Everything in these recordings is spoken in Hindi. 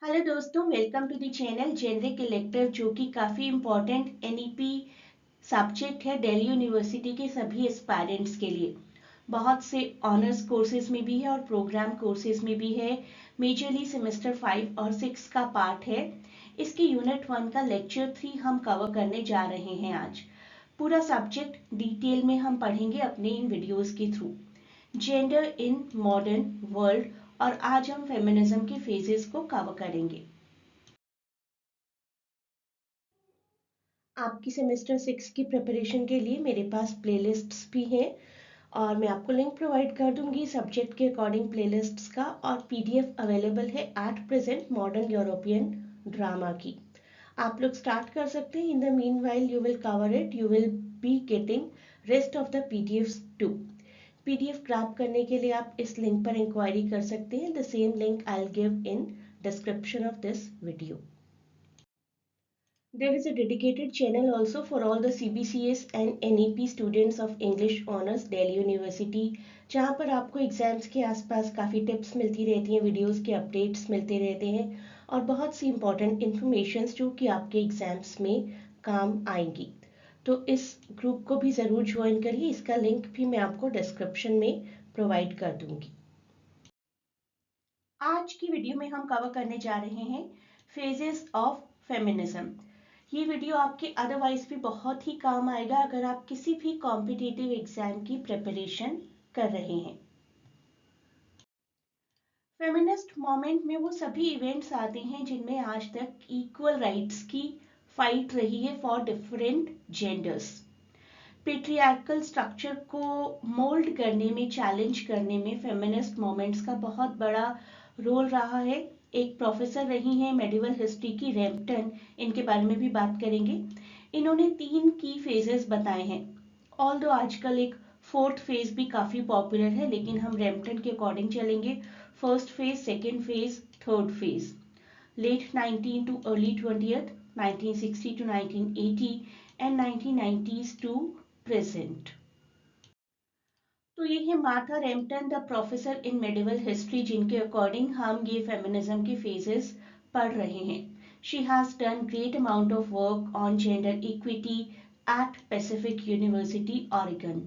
हेलो दोस्तों, welcome to the channel generic elective, जो कि काफ़ी इम्पोर्टेंट एनईपी सब्जेक्ट है दिल्ली यूनिवर्सिटी के सभी एस्पायरेंट्स के लिए। बहुत से ऑनर्स कोर्सेज में भी है और प्रोग्राम कोर्सेज में भी है। मेजरली सेमेस्टर 5 और 6 का पार्ट है। इसके यूनिट 1 का लेक्चर 3 हम कवर करने जा रहे हैं आज। पूरा सब्जेक्ट डिटेल में हम पढ़ेंगे अपने इन वीडियोस के through. Gender in modern world, और आज हम फेमिनिज्म के फेजेस को कवर करेंगे। आपकी सेमेस्टर 6 की प्रिपरेशन के लिए मेरे पास प्लेलिस्ट्स भी हैं और मैं आपको लिंक प्रोवाइड कर दूंगी सब्जेक्ट के अकॉर्डिंग प्लेलिस्ट्स का, और पीडीएफ अवेलेबल है at present modern European drama की। आप लोग स्टार्ट कर सकते हैं। In the meanwhile you will cover it, you will be getting rest of the PDFs too. PDF grab करने के लिए आप इस लिंक पर इंक्वायरी कर सकते हैं। The same link I will give in description of this video. There is a dedicated channel also for all the CBCS and NEP students of English Honours Delhi University, जहाँ पर आपको एग्जाम्स के आसपास काफ़ी टिप्स मिलती रहती हैं, वीडियोस के अपडेट्स मिलते रहते हैं और बहुत सी इंपॉर्टेंट इन्फॉर्मेशन जो कि आपके एग्जाम्स में काम आएंगी। तो इस ग्रुप को भी ज़रूर ज्वाइन करिए। इसका लिंक भी मैं आपको डिस्क्रिप्शन में प्रोवाइड कर दूंगी। आज की वीडियो में हम कवर करने जा रहे हैं फेजेस ऑफ फेमिनिज्म। ये वीडियो आपके अदरवाइज भी बहुत ही काम आएगा अगर आप किसी भी कॉम्पिटिटिव एग्जाम की प्रिपरेशन कर रहे हैं। फेमिनिस्ट मोमेंट में वो सभी इवेंट्स आते हैं जिनमें आज तक इक्वल राइट्स की फाइट रही है for different genders. Patriarchal structure को मोल्ड करने में, चैलेंज करने में फेमिनिस्ट मोमेंट्स का बहुत बड़ा रोल रहा है। एक प्रोफेसर रही हैं मेडिवल हिस्ट्री की, रैम्पटन, इनके बारे में भी बात करेंगे। इन्होंने 3 की फेजेस बताए हैं। ऑल्दो आजकल एक 4th फेज भी काफ़ी पॉपुलर है, लेकिन हम रैम्पटन के अकॉर्डिंग चलेंगे। First phase, second phase, third phase. Late 19 to early 20th, 1960 to 1980 and 1990s to present. तो ये है Martha Rampton, the professor in medieval history, जिनके अकॉर्डिंग हम ये फेमिनिज्म के फेजेस पढ़ रहे हैं। She has done great amount of work on gender equity at Pacific University Oregon.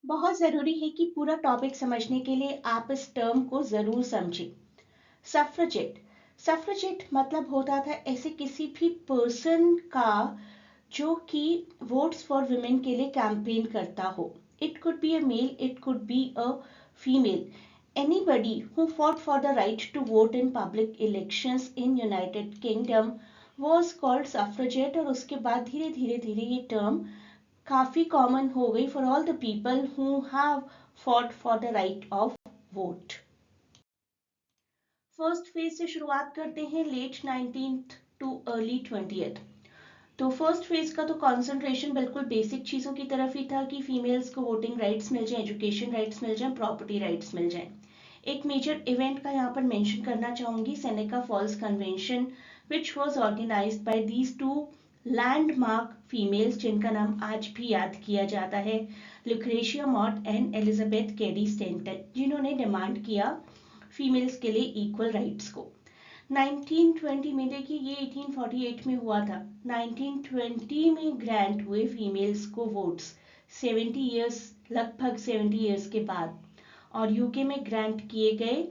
बहुत जरूरी है कि पूरा टॉपिक समझने के लिए आप इस टर्म को जरूर समझें। सफ्रेजेट, सफ्रेजेट मतलब होता था ऐसे किसी भी पर्सन का जो कि वोट्स फॉर वुमेन के लिए कैंपेन करता हो। It could be a male, it could be a female, anybody who fought for the right to vote in public elections in United Kingdom was called suffragette। और उसके बाद धीरे धीरे धीरे ये टर्म काफी कॉमन हो गई for all the people who have fought for the right of vote. First phase से शुरुआत करते हैं, late 19th to early 20th। तो फर्स्ट फेज का तो कंसंट्रेशन बिल्कुल बेसिक चीजों की तरफ ही था कि फीमेल्स को वोटिंग राइट्स मिल जाए, एजुकेशन राइट्स मिल जाए, प्रॉपर्टी राइट्स मिल जाए। एक मेजर इवेंट का यहाँ पर मेंशन करना चाहूंगी, Seneca Falls Convention, which was organised by these two landmark females, जिनका नाम आज भी याद किया जाता है, Lucretia Mott and Elizabeth Cady Stanton, जिन्होंने डिमांड किया फीमेल्स के लिए इक्वल राइट्स को। 1920 में, देखिए ये 1848 में हुआ था, 1920 में ग्रांट हुए फीमेल्स को वोट्स 70 इयर्स, लगभग 70 इयर्स के बाद। और यूके में ग्रांट किए गए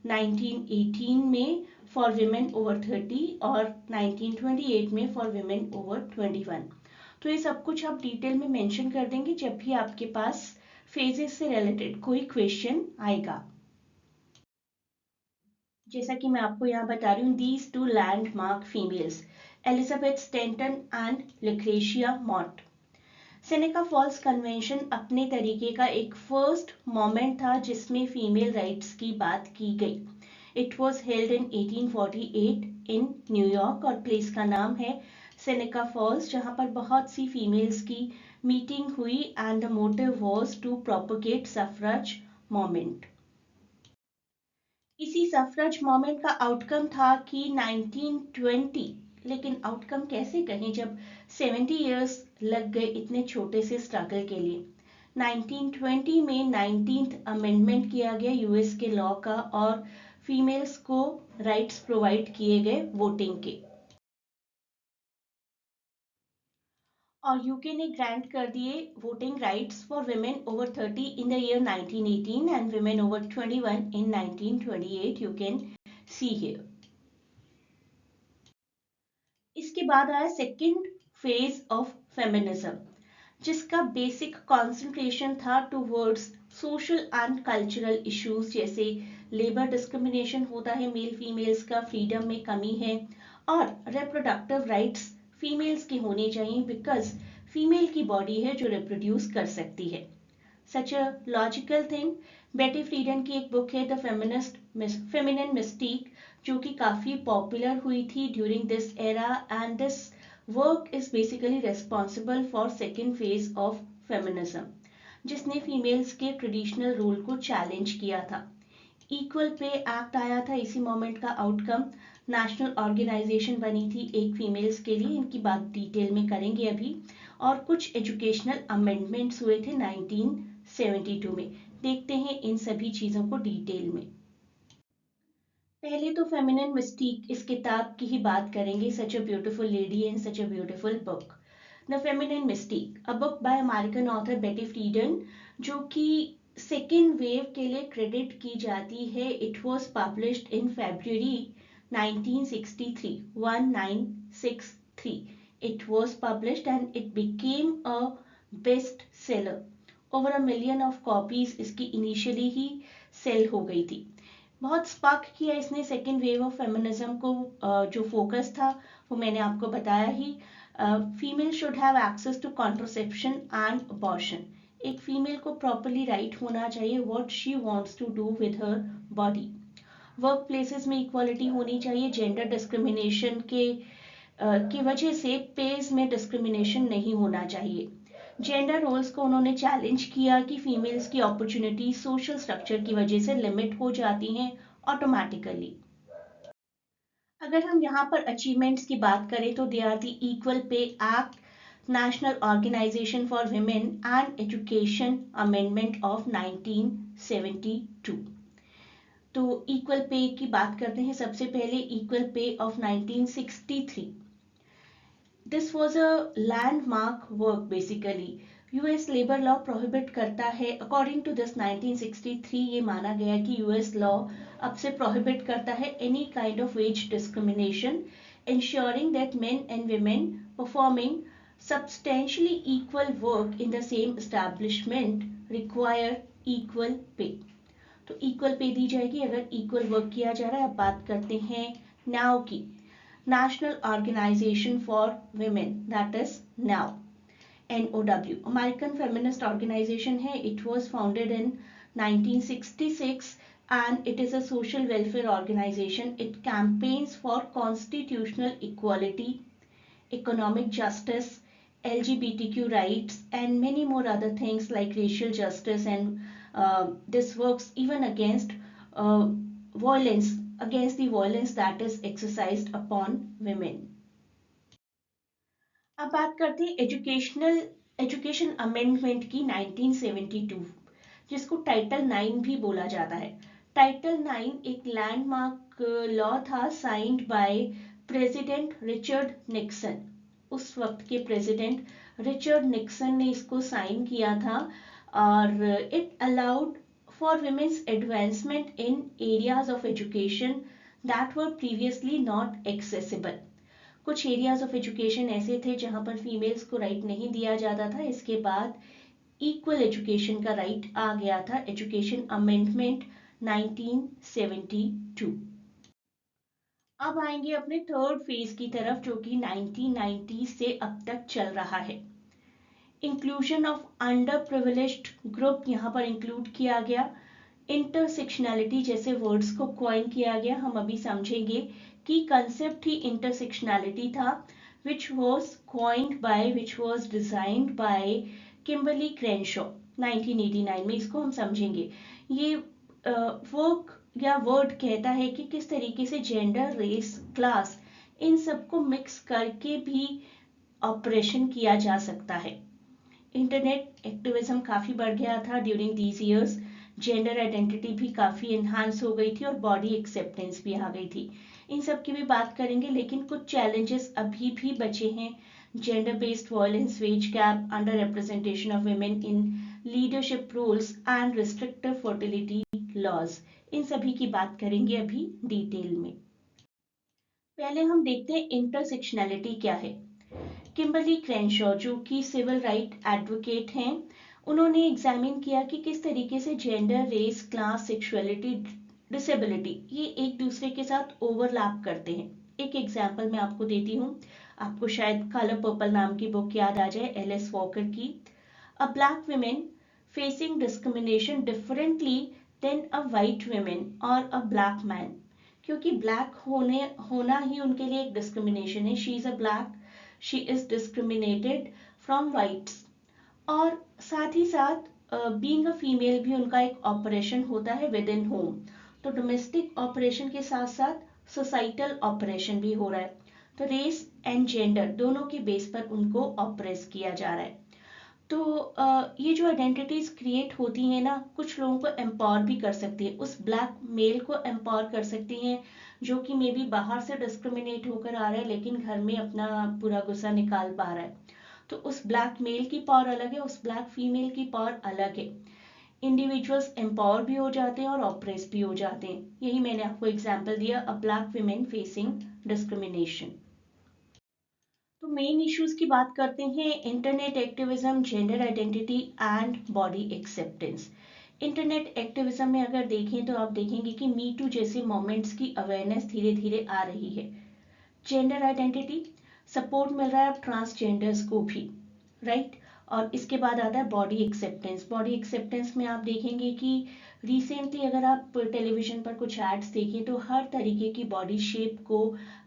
1918 में फॉर विमेन ओवर 30 और 1928 में फॉर विमेन ओवर 21। तो ये सब कुछ आप डिटेल में मेंशन कर देंगे जब भी आपके पास फेजेस से रिलेटेड कोई क्वेश्चन आएगा। जैसा कि मैं आपको यहाँ बता रही हूँ, these two landmark females, Elizabeth Stanton and Lucretia Mott. Seneca Falls convention अपने तरीके का एक फर्स्ट मोमेंट था जिसमें फीमेल राइट्स की बात की गई। It was held in 1848 in New York और प्लेस का नाम है सेनेका फॉल्स, जहाँ पर बहुत सी फीमेल्स की मीटिंग हुई and the motive was to propagate suffrage moment. इसी सफराज मोमेंट का आउटकम था कि 1920, लेकिन आउटकम कैसे कहें जब 70 इयर्स लग गए इतने छोटे से स्ट्रगल के लिए। 1920 में 19th अमेंडमेंट किया गया यूएस के लॉ का और फीमेल्स को राइट्स प्रोवाइड किए गए वोटिंग के। और यूके ने ग्रांट कर दिए voting rights for women over 30 in the year 1918 and women over 21 in 1928, you can see here. इसके बाद आया सेकेंड फेज ऑफ फेमिनिज्म, जिसका बेसिक कॉन्सेंट्रेशन था towards social and cultural issues, जैसे लेबर डिस्क्रिमिनेशन होता है, मेल फीमेल्स का फ्रीडम में कमी है, और रिप्रोडक्टिव राइट्स फीमेल्स के होने चाहिए बिकॉज फीमेल की बॉडी है जो रिप्रोड्यूस कर सकती है। सच अ लॉजिकल थिंग। बेटी फ्रीडन की एक बुक है द फेमिनिन मिस्टीक, जो कि काफी पॉपुलर हुई थी during this era, and this work is basically responsible for second phase of feminism, जिसने फीमेल्स के ट्रेडिशनल रोल को चैलेंज किया था। इक्वल पे एक्ट आया था इसी मोमेंट का आउटकम। नेशनल ऑर्गेनाइजेशन बनी थी एक फीमेल्स के लिए, इनकी बात डिटेल में करेंगे अभी। और कुछ एजुकेशनल अमेंडमेंट्स हुए थे 1972 में। देखते हैं इन सभी चीजों को डिटेल में। पहले तो फेमिनिन मिस्टीक इस किताब की ही बात करेंगे, such a beautiful lady and such a beautiful book. The feminine mystique, a book by American author Betty Friedan, जो कि सेकेंड वेव के लिए क्रेडिट की जाती है। It was published in February 1963, 1963. It was published and it became a bestseller. Over 1 million of copies इसकी इनिशियली ही सेल हो गई थी। बहुत स्पार्क किया इसने सेकेंड वेव ऑफ फेमिनिज्म को। जो फोकस था वो मैंने आपको बताया ही। Female should have access to contraception and abortion. एक फीमेल को प्रॉपरली राइट होना चाहिए what she wants to do with her body. Work places में इक्वालिटी होनी चाहिए। जेंडर डिस्क्रिमिनेशन की वजह से पेज में डिस्क्रिमिनेशन नहीं होना चाहिए। जेंडर रोल्स को उन्होंने चैलेंज किया कि फीमेल्स की अपॉर्चुनिटी सोशल स्ट्रक्चर की वजह से लिमिट हो जाती हैं ऑटोमेटिकली। अगर हम यहाँ पर अचीवमेंट्स की बात करें तो they are the Equal Pay Act, National Organization for Women and Education Amendment of 1972। तो इक्वल पे की बात करते हैं। सबसे पहले equal pay of 1963। This was a landmark work basically. US labour law prohibit करता है, अकॉर्डिंग टू दिस 1963 ये माना गया कि यूएस लॉ अब से प्रोहिबिट करता है any kind of ways discrimination, ensuring that men and women performing substantially equal work in the same establishment require equal pay. तो इक्वल पे दी जाएगी अगर इक्वल वर्क किया जा रहा है। अब बात करते हैं नाउ की। National Organization for Women, that is नाउ, NOW, अमेरिकन फेमिनिस्ट ऑर्गेनाइजेशन है। It was founded in 1966 and it is a social welfare organization. It campaigns for constitutional equality, economic justice, LGBTQ rights, and many more other things like racial justice. And this works even against violence, against the violence that is exercised upon women. अब बात करते हैं एजुकेशन अमेंडमेंट की 1972, जिसको टाइटल 9 भी बोला जाता है। टाइटल 9 एक लैंडमार्क लॉ था signed by president Richard Nixon. उस वक्त के प्रेसिडेंट रिचर्ड निक्सन ने इसको साइन किया था और it allowed for women's advancement in areas of education that were previously not accessible. कुछ एरियाज ऑफ एजुकेशन ऐसे थे जहां पर फीमेल्स को राइट नहीं दिया जाता था। इसके बाद इक्वल एजुकेशन का राइट आ गया था, एजुकेशन अमेंडमेंट 1972। अब आएंगे अपने थर्ड फेज की तरफ, जो कि 1990 से अब तक चल रहा है। Inclusion of under privileged group यहाँ पर इंक्लूड किया गया। इंटरसेक्शनैलिटी जैसे वर्ड्स को कॉइन किया गया। हम अभी समझेंगे कि कंसेप्ट ही इंटरसेक्शनैलिटी था, which was designed by Kimberly Crenshaw 1989 में। इसको हम समझेंगे। ये वर्क या वर्ड कहता है कि किस तरीके से जेंडर, रेस, क्लास, इन सबको मिक्स करके भी ऑपरेशन किया जा सकता है। इंटरनेट एक्टिविज्म काफी बढ़ गया था during these years. Gender identity भी काफ़ी इन्हांस हो गई थी और बॉडी एक्सेप्टेंस भी आ गई थी। इन सब की भी बात करेंगे, लेकिन कुछ चैलेंजेस अभी भी बचे हैं। Gender based violence, wage gap, under representation of women in leadership roles and restrictive fertility laws, इन सभी की बात करेंगे अभी डिटेल में। पहले हम देखते हैं इंटरसेक्शनैलिटी क्या है। किम्बरली क्रेनशॉ, जो कि सिविल राइट एडवोकेट हैं, उन्होंने एग्जामिन किया कि किस तरीके से gender, race, class, sexuality, disability ये एक दूसरे के साथ ओवरलैप करते हैं। एक एग्जाम्पल मैं आपको देती हूँ, आपको शायद कलर पर्पल नाम की बुक याद आ जाए, एलिस वॉकर की। A black women facing discrimination differently than a white women और अ ब्लैक मैन, क्योंकि ब्लैक होना ही उनके लिए एक डिस्क्रिमिनेशन है। She is a black, she is discriminated from whites. और साथ ही साथ बीइंग अ फीमेल भी उनका एक ऑपरेशन होता है विद इन होम। तो डोमेस्टिक ऑपरेशन के साथ साथ सोसाइटल ऑपरेशन भी हो रहा है। तो रेस एंड जेंडर दोनों के बेस पर उनको ऑपरेस किया जा रहा है। तो ये जो आइडेंटिटीज क्रिएट होती हैं ना, कुछ लोगों को एम्पावर भी कर सकती है। उस ब्लैक मेल को एम्पावर कर सकती हैं जो कि मे बी बाहर से डिस्क्रिमिनेट होकर आ रहा है लेकिन घर में अपना पूरा गुस्सा निकाल पा रहा है। तो उस ब्लैक मेल की पावर अलग है, उस ब्लैक फीमेल की पावर अलग है। इंडिविजुअल्स एम्पावर भी हो जाते हैं और ऑपरेस भी हो जाते हैं। यही मैंने आपको एग्जाम्पल दिया, अ ब्लैक वुमेन फेसिंग डिस्क्रिमिनेशन। तो मेन इश्यूज की बात करते हैं, internet activism, gender identity and body acceptance. Internet activism में अगर देखें तो आप देखेंगे कि मी टू जैसे मोमेंट्स की अवेयरनेस धीरे धीरे आ रही है। जेंडर आइडेंटिटी सपोर्ट मिल रहा है अब ट्रांसजेंडर्स को भी, राइट। और इसके बाद आता है बॉडी एक्सेप्टेंस। बॉडी एक्सेप्टेंस में आप देखेंगे कि रिसेंटली अगर आप टेलीविजन पर कुछ एड्स देखें तो हर तरीके की बॉडी शेप को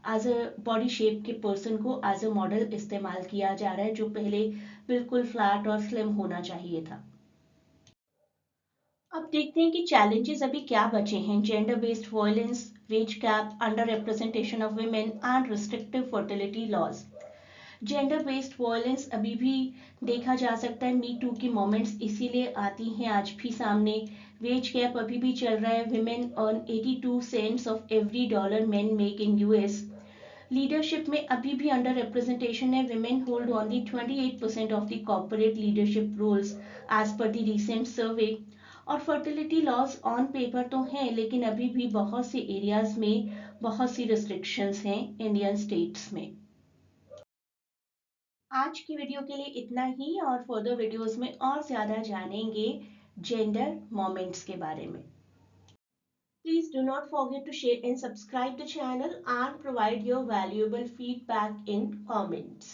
एज अ बॉडी शेप के पर्सन को एज अ मॉडल इस्तेमाल किया जा रहा है, जो पहले बिल्कुल फ्लैट और स्लिम होना चाहिए था। अब देखते हैं कि चैलेंजेस अभी क्या बचे हैं। Gender based violence, wage gap, under representation of women and restrictive fertility laws. Gender based violence अभी भी देखा जा सकता है, मी टू की मोमेंट्स इसीलिए आती हैं आज भी सामने। वेज गैप अभी भी चल रहा है, women earn 82 cents of every dollar men make in US. Leadership में अभी भी अंडर रिप्रेजेंटेशन है, women hold only 28% of the corporate leadership roles as per the recent survey. और फर्टिलिटी लॉज ऑन पेपर तो हैं लेकिन अभी भी बहुत से एरियाज में बहुत सी रिस्ट्रिक्शंस हैं इंडियन स्टेट्स में। आज की वीडियो के लिए इतना ही, और फर्दर वीडियोस में और ज्यादा जानेंगे जेंडर मोमेंट्स के बारे में। Please do not forget to share and subscribe the channel and provide your valuable feedback in comments.